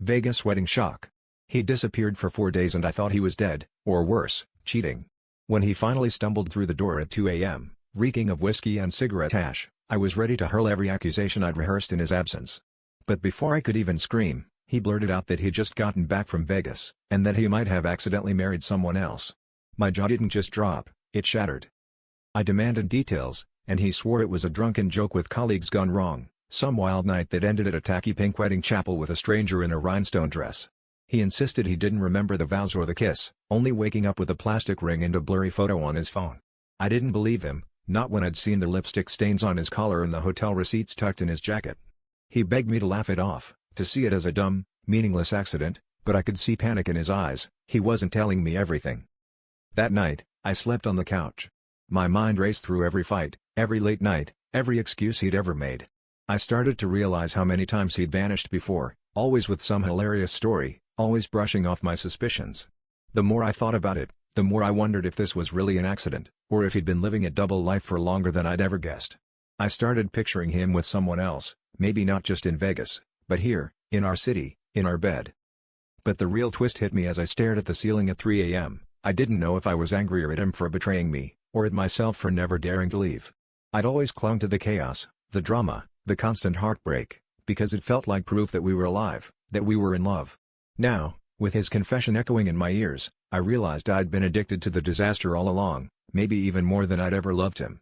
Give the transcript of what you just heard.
Vegas wedding shock. He disappeared for 4 days and I thought he was dead, or worse, cheating. When he finally stumbled through the door at 2 a.m., reeking of whiskey and cigarette ash, I was ready to hurl every accusation I'd rehearsed in his absence. But before I could even scream, he blurted out that he'd just gotten back from Vegas, and that he might have accidentally married someone else. My jaw didn't just drop, it shattered. I demanded details, and he swore it was a drunken joke with colleagues gone wrong, some wild night that ended at a tacky pink wedding chapel with a stranger in a rhinestone dress. He insisted he didn't remember the vows or the kiss, only waking up with a plastic ring and a blurry photo on his phone. I didn't believe him, not when I'd seen the lipstick stains on his collar and the hotel receipts tucked in his jacket. He begged me to laugh it off, to see it as a dumb, meaningless accident, but I could see panic in his eyes. He wasn't telling me everything. That night, I slept on the couch. My mind raced through every fight, every late night, every excuse he'd ever made. I started to realize how many times he'd vanished before, always with some hilarious story, always brushing off my suspicions. The more I thought about it, the more I wondered if this was really an accident, or if he'd been living a double life for longer than I'd ever guessed. I started picturing him with someone else, maybe not just in Vegas, but here, in our city, in our bed. But the real twist hit me as I stared at the ceiling at 3 a.m. I didn't know if I was angrier at him for betraying me, or at myself for never daring to leave. I'd always clung to the chaos, the drama, the constant heartbreak, because it felt like proof that we were alive, that we were in love. Now, with his confession echoing in my ears, I realized I'd been addicted to the disaster all along, maybe even more than I'd ever loved him.